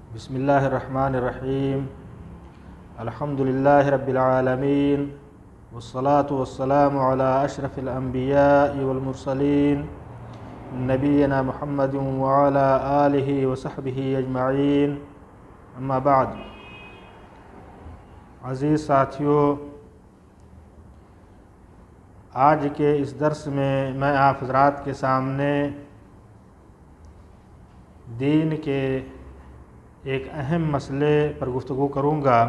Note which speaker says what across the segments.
Speaker 1: بسم اللہ الرحمن الرحیم الحمد للہ رب العالمین والصلاة والسلام علی اشرف الانبیاء والمرسلین نبینا محمد وعلی آلہ وصحبہ اجمعین اما بعد۔ عزیز ساتھیو، آج کے اس درس میں آپ حضرات کے سامنے دین کے ایک اہم مسئلے پر گفتگو کروں گا،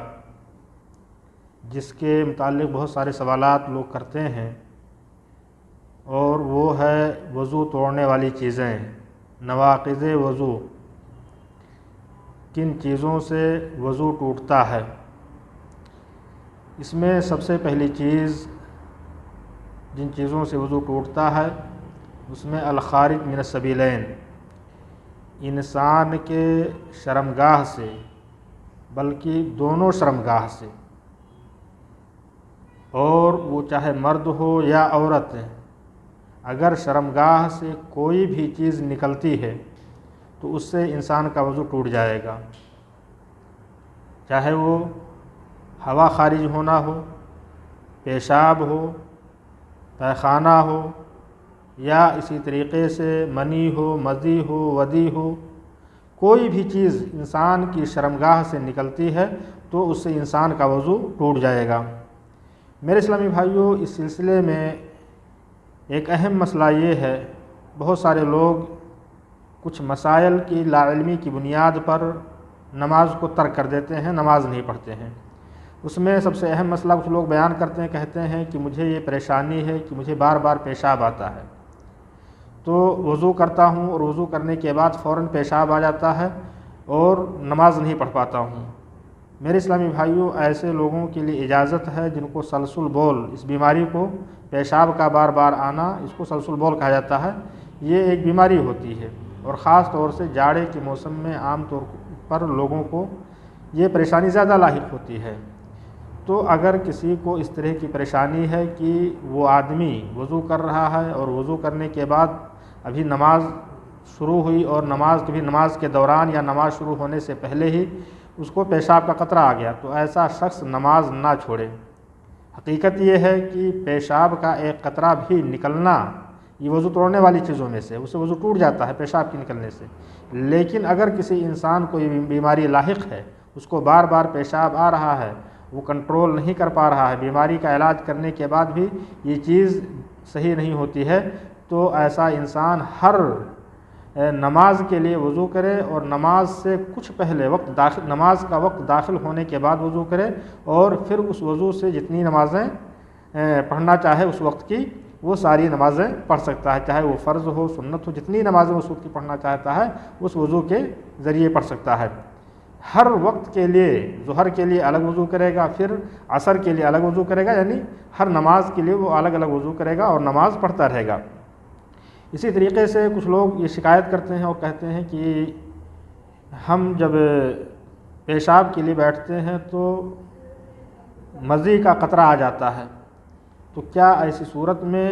Speaker 1: جس کے متعلق بہت سارے سوالات لوگ کرتے ہیں، اور وہ ہے وضو توڑنے والی چیزیں، نواقض وضو۔ کن چیزوں سے وضو ٹوٹتا ہے؟ اس میں سب سے پہلی چیز جن چیزوں سے وضو ٹوٹتا ہے اس میں الخارج من السبیلین، انسان کے شرمگاہ سے، بلکہ دونوں شرمگاہ سے، اور وہ چاہے مرد ہو یا عورت، اگر شرمگاہ سے کوئی بھی چیز نکلتی ہے تو اس سے انسان کا وضو ٹوٹ جائے گا، چاہے وہ ہوا خارج ہونا ہو، پیشاب ہو، پیخانہ ہو، یا اسی طریقے سے منی ہو، مزی ہو، ودی ہو، کوئی بھی چیز انسان کی شرمگاہ سے نکلتی ہے تو اس سے انسان کا وضو ٹوٹ جائے گا۔ میرے اسلامی بھائیوں، اس سلسلے میں ایک اہم مسئلہ یہ ہے، بہت سارے لوگ کچھ مسائل کی لاعلمی کی بنیاد پر نماز کو ترک کر دیتے ہیں، نماز نہیں پڑھتے ہیں۔ اس میں سب سے اہم مسئلہ کچھ لوگ بیان کرتے ہیں، کہتے ہیں کہ مجھے یہ پریشانی ہے کہ مجھے بار بار پیشاب آتا ہے، تو وضو کرتا ہوں اور وضو کرنے کے بعد فوراً پیشاب آ جاتا ہے اور نماز نہیں پڑھ پاتا ہوں۔ میرے اسلامی بھائیوں، ایسے لوگوں کے لیے اجازت ہے جن کو سلسل بول، اس بیماری کو، پیشاب کا بار بار آنا، اس کو سلسل بول کہا جاتا ہے۔ یہ ایک بیماری ہوتی ہے، اور خاص طور سے جاڑے کے موسم میں عام طور پر لوگوں کو یہ پریشانی زیادہ لاحق ہوتی ہے۔ تو اگر کسی کو اس طرح کی پریشانی ہے کہ وہ آدمی وضو کر رہا ہے اور وضو کرنے کے بعد ابھی نماز شروع ہوئی، اور نماز کے دوران یا نماز شروع ہونے سے پہلے ہی اس کو پیشاب کا قطرہ آ گیا، تو ایسا شخص نماز نہ چھوڑے۔ حقیقت یہ ہے کہ پیشاب کا ایک قطرہ بھی نکلنا یہ وضو توڑنے والی چیزوں میں سے، اس سے وضو ٹوٹ جاتا ہے پیشاب کے نکلنے سے۔ لیکن اگر کسی انسان کو یہ بیماری لاحق ہے، اس کو بار بار پیشاب آ رہا ہے، وہ کنٹرول نہیں کر پا رہا ہے، بیماری کا علاج کرنے کے بعد بھی یہ چیز صحیح نہیں ہوتی ہے، تو ایسا انسان ہر نماز کے لیے وضو کرے، اور نماز سے کچھ پہلے نماز کا وقت داخل ہونے کے بعد وضو کرے، اور پھر اس وضو سے جتنی نمازیں پڑھنا چاہے اس وقت کی وہ ساری نمازیں پڑھ سکتا ہے، چاہے وہ فرض ہو، سنت ہو، جتنی نمازیں اس وقت کی پڑھنا چاہتا ہے اس وضو کے ذریعے پڑھ سکتا ہے۔ ہر وقت کے لیے ظہر کے لیے الگ وضو کرے گا، پھر عصر کے لیے الگ وضو کرے گا، یعنی ہر نماز کے لیے وہ الگ الگ وضو کرے گا اور نماز پڑھتا رہے گا۔ اسی طریقے سے کچھ لوگ یہ شکایت کرتے ہیں اور کہتے ہیں کہ ہم جب پیشاب کے لیے بیٹھتے ہیں تو مزی کا قطرہ آ جاتا ہے، تو کیا ایسی صورت میں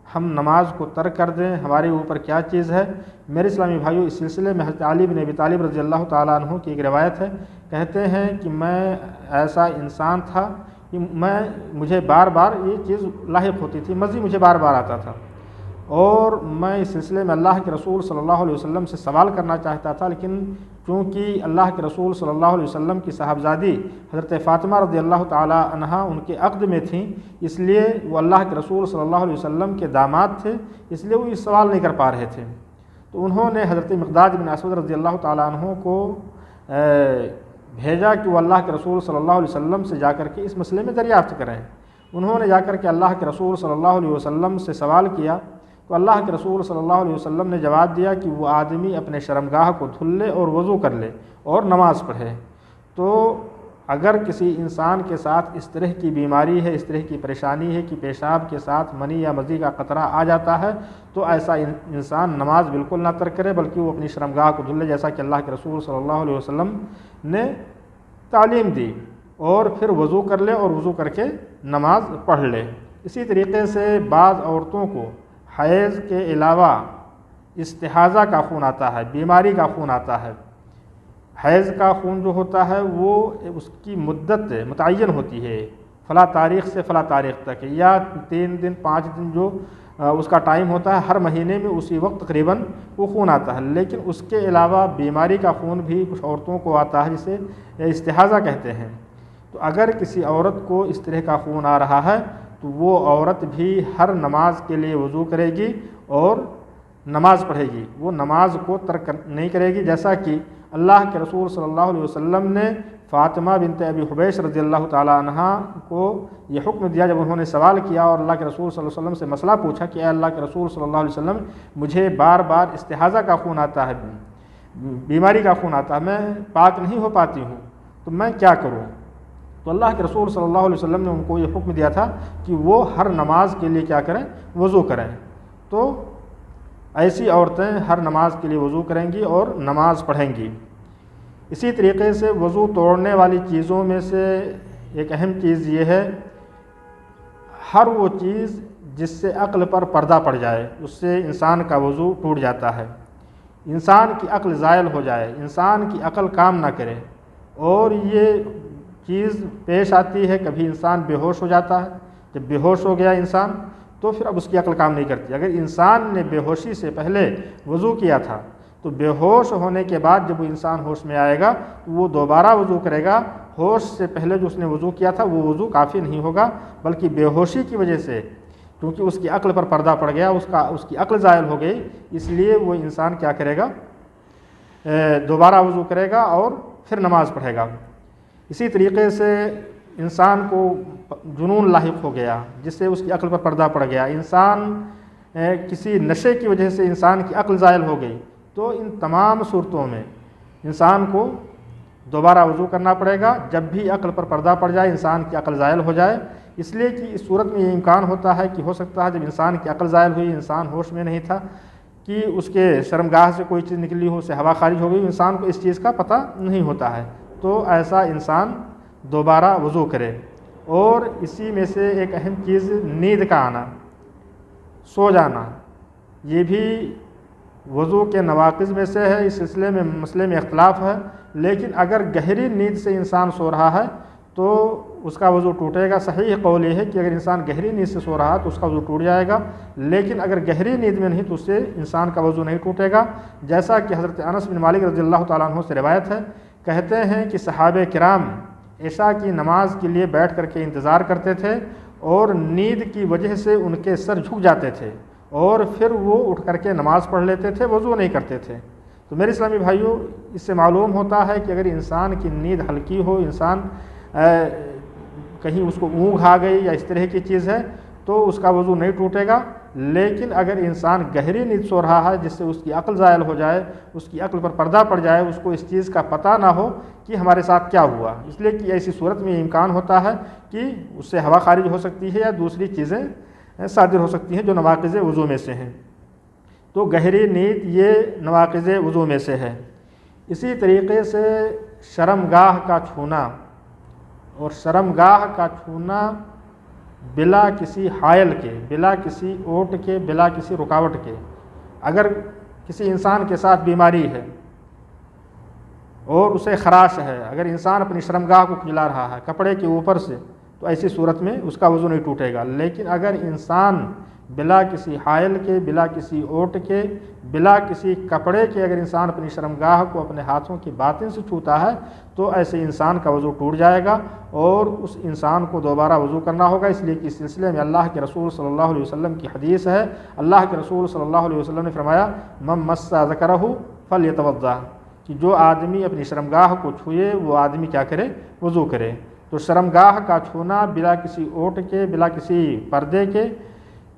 Speaker 1: ہم نماز کو ترک کر دیں؟ ہمارے اوپر کیا چیز ہے؟ میرے اسلامی بھائیوں، اس سلسلے میں حضرت علی بن ابی طالب رضی اللہ تعالیٰ عنہ کی ایک روایت ہے، کہتے ہیں کہ میں ایسا انسان تھا کہ مجھے بار بار یہ چیز لاحق ہوتی تھی، مزی مجھے بار بار آتا تھا، اور میں اس سلسلے میں اللہ کے رسول صلی اللہ علیہ وسلم سے سوال کرنا چاہتا تھا، لیکن چونکہ اللہ کے رسول صلی اللہ علیہ وسلم کی صاحبزادی حضرت فاطمہ رضی اللہ تعالی عنہا ان کے عقد میں تھیں، اس لیے وہ اللہ کے رسول صلی اللہ علیہ وسلم کے داماد تھے، اس لیے وہ یہ سوال نہیں کر پا رہے تھے۔ تو انہوں نے حضرت مقداد بن اسود رضی اللہ تعالیٰ عنہ کو بھیجا کہ وہ اللہ کے رسول صلی اللہ علیہ وسلم سے جا کر کے اس مسئلے میں دریافت کریں۔ انہوں نے جا کر کے اللہ کے رسول صلی اللہ علیہ وسلم سے سوال کیا، تو اللہ کے رسول صلی اللہ علیہ وسلم نے جواب دیا کہ وہ آدمی اپنے شرمگاہ کو دھل لے اور وضو کر لے اور نماز پڑھے۔ تو اگر کسی انسان کے ساتھ اس طرح کی بیماری ہے، اس طرح کی پریشانی ہے کہ پیشاب کے ساتھ منی یا مزی کا قطرہ آ جاتا ہے، تو ایسا انسان نماز بالکل نہ ترک کرے، بلکہ وہ اپنی شرمگاہ کو دھل لے، جیسا کہ اللہ کے رسول صلی اللہ علیہ وسلم نے تعلیم دی، اور پھر وضو کر لے اور وضو کر کے نماز پڑھ لے۔ اسی طریقے سے بعض عورتوں کو حیض کے علاوہ استحاضہ کا خون آتا ہے، بیماری کا خون آتا ہے، حیض کا خون جو ہوتا ہے وہ اس کی مدت متعین ہوتی ہے، فلاں تاریخ سے فلاں تاریخ تک، یا 3 دن 5 دن جو اس کا ٹائم ہوتا ہے، ہر مہینے میں اسی وقت تقریباً وہ خون آتا ہے۔ لیکن اس کے علاوہ بیماری کا خون بھی کچھ عورتوں کو آتا ہے جسے استحاضہ کہتے ہیں۔ تو اگر کسی عورت کو اس طرح کا خون آ رہا ہے تو وہ عورت بھی ہر نماز کے لیے وضو کرے گی اور نماز پڑھے گی، وہ نماز کو ترک نہیں کرے گی، جیسا کہ اللہ کے رسول صلی اللہ علیہ وسلم نے فاطمہ بنت ابی حبیش رضی اللہ تعالیٰ عنہ کو یہ حکم دیا جب انہوں نے سوال کیا اور اللہ کے رسول صلی اللہ علیہ وسلم سے مسئلہ پوچھا کہ اے اللہ کے رسول صلی اللہ علیہ وسلم، مجھے بار بار استحاضہ کا خون آتا ہے، بیماری کا خون آتا ہے، میں پاک نہیں ہو پاتی ہوں، تو میں کیا کروں؟ تو اللہ کے رسول صلی اللہ علیہ وسلم نے ان کو یہ حکم دیا تھا کہ وہ ہر نماز کے لیے کیا کریں؟ وضو کریں۔ تو ایسی عورتیں ہر نماز کے لیے وضو کریں گی اور نماز پڑھیں گی۔ اسی طریقے سے وضو توڑنے والی چیزوں میں سے ایک اہم چیز یہ ہے، ہر وہ چیز جس سے عقل پر پردہ پڑ جائے اس سے انسان کا وضو ٹوٹ جاتا ہے۔ انسان کی عقل زائل ہو جائے، انسان کی عقل کام نہ کرے، اور یہ چیز پیش آتی ہے، کبھی انسان بے ہوش ہو جاتا ہے، جب بے ہوش ہو گیا انسان تو پھر اب اس کی عقل کام نہیں کرتی۔ اگر انسان نے بے ہوشی سے پہلے وضو کیا تھا تو بے ہوش ہونے کے بعد جب وہ انسان ہوش میں آئے گا تو وہ دوبارہ وضو کرے گا، ہوش سے پہلے جو اس نے وضو کیا تھا وہ وضو کافی نہیں ہوگا، بلکہ بے ہوشی کی وجہ سے، کیونکہ اس کی عقل پر پردہ پڑ گیا، اس کی عقل زائل ہو گئی، اس لیے وہ انسان کیا کرے گا؟ دوبارہ وضو کرے گا اور پھر نماز پڑھے گا۔ اسی طریقے سے انسان کو جنون لاحق ہو گیا جس سے اس کی عقل پر پردہ پڑ گیا، انسان کسی نشے کی وجہ سے انسان کی عقل زائل ہو گئی، تو ان تمام صورتوں میں انسان کو دوبارہ وضو کرنا پڑے گا جب بھی عقل پر پردہ پڑ جائے، انسان کی عقل زائل ہو جائے، اس لیے کہ اس صورت میں یہ امکان ہوتا ہے کہ ہو سکتا ہے جب انسان کی عقل زائل ہوئی، انسان ہوش میں نہیں تھا، کہ اس کے شرمگاہ سے کوئی چیز نکلی ہو، اسے ہوا خارج ہو گئی، انسان کو اس چیز کا پتہ نہیں ہوتا ہے، تو ایسا انسان دوبارہ وضو کرے۔ اور اسی میں سے ایک اہم چیز نیند کا آنا، سو جانا، یہ بھی وضو کے نواقض میں سے ہے۔ اس مسئلے میں اختلاف ہے، لیکن اگر گہری نیند سے انسان سو رہا ہے تو اس کا وضو ٹوٹے گا۔ صحیح قول یہ ہے کہ اگر انسان گہری نیند سے سو رہا ہے تو اس کا وضو ٹوٹ جائے گا، لیکن اگر گہری نیند میں نہیں تو اس سے انسان کا وضو نہیں ٹوٹے گا، جیسا کہ حضرت انس بن مالک رضی اللہ تعالیٰ عنہ سے روایت ہے، کہتے ہیں کہ صحابہ کرام عشاء کی نماز کے لیے بیٹھ کر کے انتظار کرتے تھے اور نیند کی وجہ سے ان کے سر جھک جاتے تھے اور پھر وہ اٹھ کر کے نماز پڑھ لیتے تھے، وضو نہیں کرتے تھے۔ تو میرے اسلامی بھائیوں، اس سے معلوم ہوتا ہے کہ اگر انسان کی نیند ہلکی ہو، انسان کہیں اس کو اونگھ آ گئی یا اس طرح کی چیز ہے تو اس کا وضو نہیں ٹوٹے گا، لیکن اگر انسان گہری نیند سو رہا ہے جس سے اس کی عقل زائل ہو جائے، اس کی عقل پر پردہ پڑ جائے، اس کو اس چیز کا پتہ نہ ہو کہ ہمارے ساتھ کیا ہوا، اس لیے کہ ایسی صورت میں یہ امکان ہوتا ہے کہ اس سے ہوا خارج ہو سکتی ہے یا دوسری چیزیں صادر ہو سکتی ہیں جو نواقض وضو میں سے ہیں۔ تو گہری نیند یہ نواقض وضو میں سے ہے۔ اسی طریقے سے شرمگاہ کا چھونا، اور شرمگاہ کا چھونا بلا کسی حائل کے، بلا کسی اوٹ کے، بلا کسی رکاوٹ کے، اگر کسی انسان کے ساتھ بیماری ہے اور اسے خراش ہے، اگر انسان اپنی شرمگاہ کو کھجلا رہا ہے کپڑے کے اوپر سے تو ایسی صورت میں اس کا وضو نہیں ٹوٹے گا، لیکن اگر انسان بلا کسی حائل کے، بلا کسی اوٹ کے، بلا کسی کپڑے کے اگر انسان اپنی شرمگاہ کو اپنے ہاتھوں کی باطن سے چھوتا ہے تو ایسے انسان کا وضو ٹوٹ جائے گا اور اس انسان کو دوبارہ وضو کرنا ہوگا، اس لیے کہ اس سلسلے میں اللہ کے رسول صلی اللہ علیہ وسلم کی حدیث ہے۔ اللہ کے رسول صلی اللہ علیہ وسلم نے فرمایا من مس ذکرہ فلیتوضا، کہ جو آدمی اپنی شرمگاہ کو چھوئے وہ آدمی کیا کرے؟ وضو کرے۔ تو شرمگاہ کا چھونا بلا کسی اوٹ کے، بلا کسی پردے کے،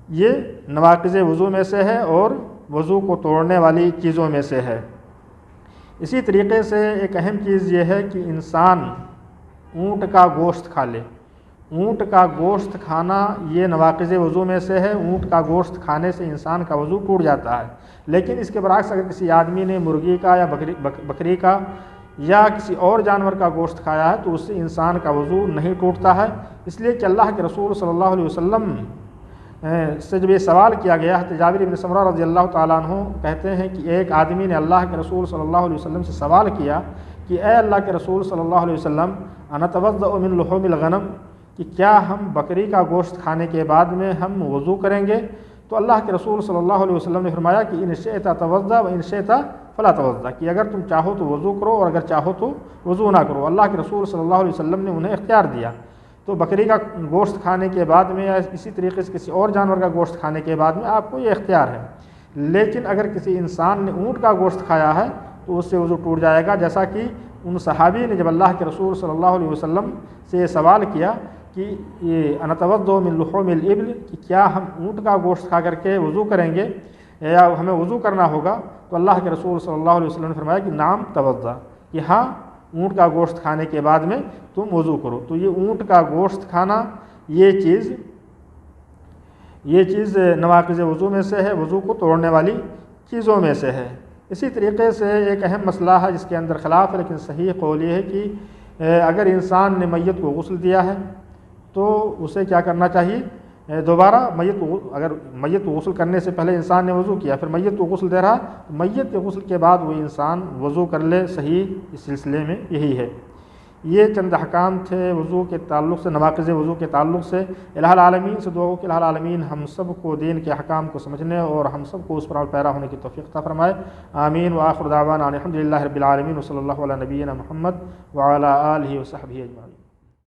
Speaker 1: یہ نواقض وضو میں سے ہے اور وضو کو توڑنے والی چیزوں میں سے ہے۔ اسی طریقے سے ایک اہم چیز یہ ہے کہ انسان اونٹ کا گوشت کھا لے۔ اونٹ کا گوشت کھانا یہ نواقض وضو میں سے ہے، اونٹ کا گوشت کھانے سے انسان کا وضو ٹوٹ جاتا ہے، لیکن اس کے برعکس اگر کسی آدمی نے مرغی کا یا بکری کا یا کسی اور جانور کا گوشت کھایا ہے تو اس سے انسان کا وضو نہیں ٹوٹتا ہے، اس لیے کہ اللہ کے رسول صلی اللہ علیہ وسلم سے جب یہ سوال کیا گیا ہے، جابر بن سمرہ رضی اللہ تعالیٰ عنہ کہتے ہیں کہ ایک آدمی نے اللہ کے رسول صلی اللہ علیہ وسلم سے سوال کیا کہ اے اللہ کے رسول صلی اللہ علیہ وسلم انتوضأ من لحوم الغنم، کہ کیا ہم بکری کا گوشت کھانے کے بعد میں ہم وضو کریں گے؟ تو اللہ کے رسول صلی اللہ علیہ وسلم نے فرمایا کہ ان شئت توضأ و ان شئت فلا توضأ، کہ اگر تم چاہو تو وضو کرو اور اگر چاہو تو وضو نہ کرو۔ اللہ کے رسول صلی اللہ علیہ وسلم نے انہیں اختیار دیا۔ تو بکری کا گوشت کھانے کے بعد میں یا اسی طریقے سے کسی اور جانور کا گوشت کھانے کے بعد میں آپ کو یہ اختیار ہے، لیکن اگر کسی انسان نے اونٹ کا گوشت کھایا ہے تو اس سے وضو ٹوٹ جائے گا، جیسا کہ ان صحابی نے جب اللہ کے رسول صلی اللہ علیہ وسلم سے یہ سوال کیا کہ یہ انتوضأ من لحوم الابل، کہ کیا ہم اونٹ کا گوشت کھا کر کے وضو کریں گے یا ہمیں وضو کرنا ہوگا؟ تو اللہ کے رسول صلی اللہ علیہ وسلم نے فرمایا کہ نعم توضأ، کہ ہاں اونٹ کا گوشت کھانے کے بعد میں تم وضو کرو۔ تو یہ اونٹ کا گوشت کھانا یہ چیز نواقض وضو میں سے ہے، وضو کو توڑنے والی چیزوں میں سے ہے۔ اسی طریقے سے ایک اہم مسئلہ ہے جس کے اندر خلاف ہے، لیکن صحیح قول یہ ہے کہ اگر انسان نے میت کو غسل دیا ہے تو اسے کیا کرنا چاہیے؟ دوبارہ اگر میت کو غسل کرنے سے پہلے انسان نے وضو کیا، پھر میت کو غسل دے رہا تو میت کے غسل کے بعد وہ انسان وضو کر لے۔ صحیح اس سلسلے میں یہی ہے۔ یہ چند احکام تھے وضو کے تعلق سے، نواقض وضو کے تعلق سے۔ الہ العالمین سے دعا ہو کہ الہ العالمین ہم سب کو دین کے احکام کو سمجھنے اور ہم سب کو اس پر عمل پیرا ہونے کی توفیق عطا فرمائے۔ آمین۔ وآخر دعوانا الحمد للہ رب العالمین، وصلی اللہ علی نبینا محمد وعلی آلہ وصحبہ اجمعین۔